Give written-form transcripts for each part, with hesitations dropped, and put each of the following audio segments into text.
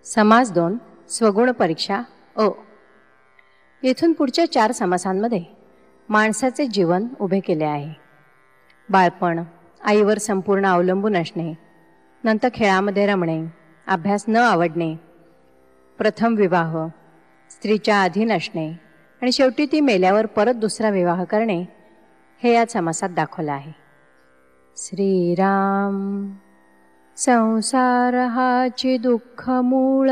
समास 2 स्वगुण परीक्षा अ. येथून पुढच्या 4 समासांमध्ये माणसाचे जीवन उभे केले आहे. बाळपण, आईवर संपूर्ण अवलंबून असणे, नंतर खेळामध्ये रमणे, अभ्यास न आवडणे, प्रथम विवाह, स्त्रीच्या अधीन असणे आणि शेवटी ती मेल्यावर परत दुसरा विवाह करणे, हे या समासात दाखवलं आहे. श्रीराम. संसार हाची दुःख मूळ,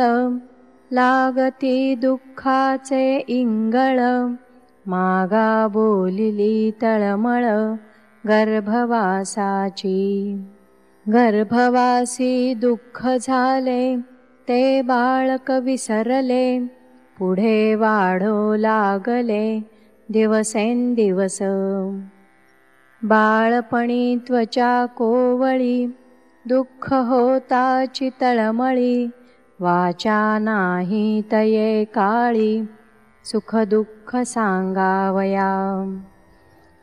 लागती दुःखाचे इंगळ, मागा बोलिली तळमळ गर्भवासाची. गर्भवासी दुःख झाले, ते बाळक विसरले, पुढे वाढो लागले दिवसेंदिवस. बाळपणी त्वचा कोवळी, दुःख होताची तळमळी, वाचा नाही तये काळी, सुख दुःख सांगावया.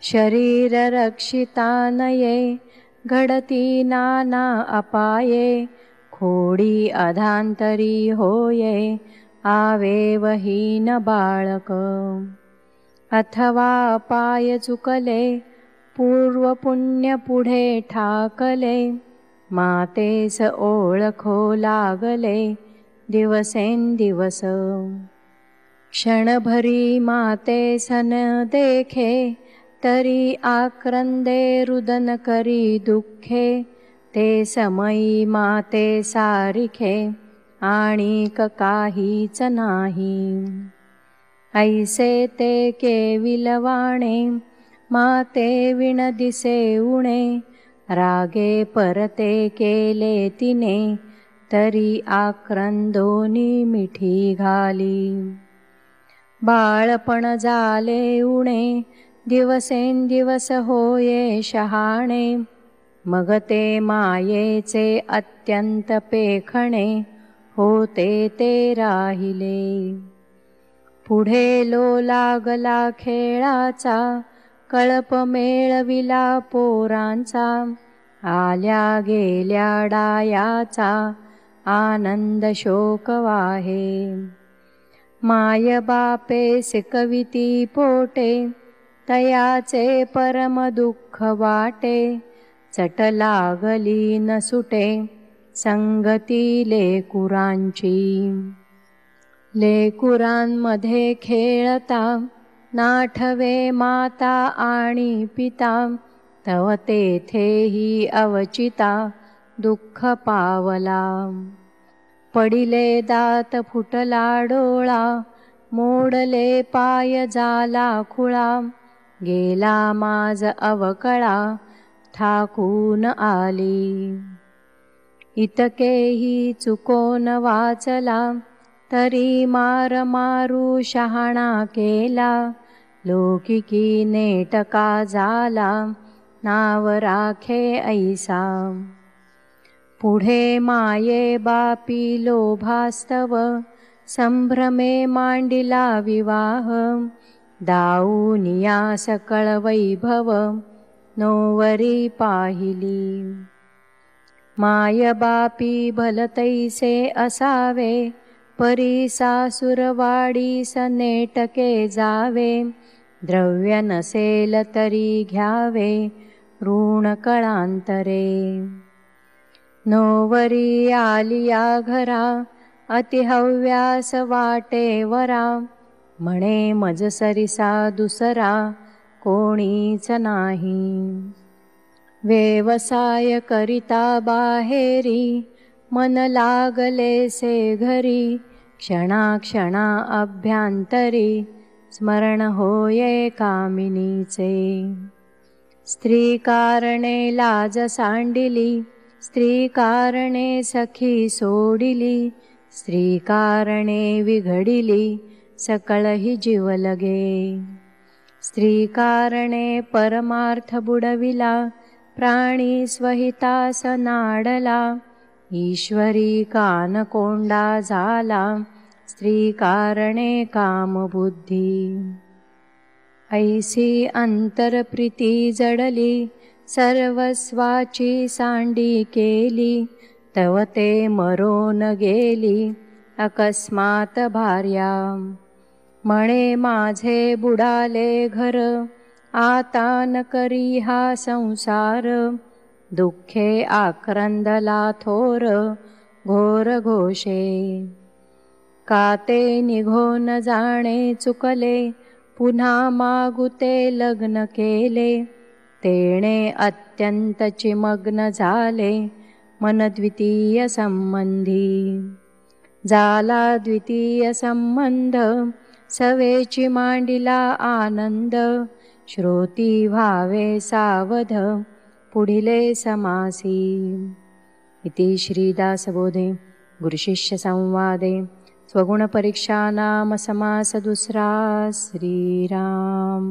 शरीर रक्षिता नये, घडती नाना अपाये, खोडी अधांतरी होये, आवेवहीन बाळक. अथवा अपाय चुकले, पूर्व पुण्य पुढे ठाकले, मातेस ओळखो लागले दिवसेंदिवस. क्षणभरी मातेस न देखे, तरी आक्रंदे रुदन करी दुःखे, ते समयी माते सारिखे, आणिक काहीच नाही. ऐसे ते केविलवाणे, माते विण दिसे उणे, रागे परते केले तिने, तरी आक्रंदोनी मिठी घाली. बाळपण झाले उणे, दिवसेंदिवस होये शहाणे, मग ते मायेचे अत्यंत पेखणे, होते ते राहिले. पुढे लो लागला खेळाचा, कळप मेळविला पोरांचा, आल्या गेल्या डायाचा, आनंद शोक वाहे. माय बापे सिकविती पोटे, तयाचे परम दुःख वाटे, चट लागली न सुटे, संगती लेकुरांची. लेकुरांमध्ये खेळता, नाठवे माता आणि पिता, तव तेथेही अवचिता, दुःख पावला. पडिले दात फुटला डोळा, मोडले पाय झाला खुळा, गेला माज अवकळा, ठाकून आली. इतकेही चुकोन वाचला, तरी मार मारू शहाणा केला, लौकिकी नेटका झाला, नाव राखे ऐसा. पुढे माये बापी लोभास्तव, संभ्रमे मांडिला विवाह, दाऊनिया सकळ वैभव, नोवरी पाहिली. माय बापी भलतैसे असावे, परी सासुरवाडीस नेटके जावे, द्रव्य नसेल तरी घ्यावे, ऋण कळांतरे. नोवरी आलिया घरा, अतिहव्यास वाटे वरा, म्हणे मज सरिसा दुसरा, कोणीच नाही. व्यवसाय करिता बाहेरी, मन लागलेसे घरी, क्षणाक्षणा अभ्यांतरी, स्मरण होये कामिनीचे. स्त्री कारणे लाज सांडिली, स्त्री कारणे सखी सोडिली, स्त्री कारणे विघडिली, सकळही जीव लगे. स्त्री कारणे परमार्थ बुडविला, प्राणी स्वहितास नाडला, ईश्वरी कानकोंडा झाला, स्त्री कारणे कामबुद्धी. ऐसी अंतरप्रीती जडली, सर्वस्वाची सांडी केली, तव ते मरोन गेली, अकस्मात भार्या म्हणे माझे बुडाले घर, आता न करी हा संसार, दुःखे आक्रंदला थोर घोर घोषे, का ते निघून जाणे चुकले, पुन्हा मागुते लग्न केले, तेणे अत्यंत चिमग्न झाले मन द्वितीय संबंधी, झाला द्वितीय संबंध सवेची मांडिला आनंद, श्रोती व्हावे सावध पुढिले समासी। इति श्रीदासबोधे गुरुशिष्य संवादे स्वगुण परीक्षा नाम समास दुसरा। श्रीराम।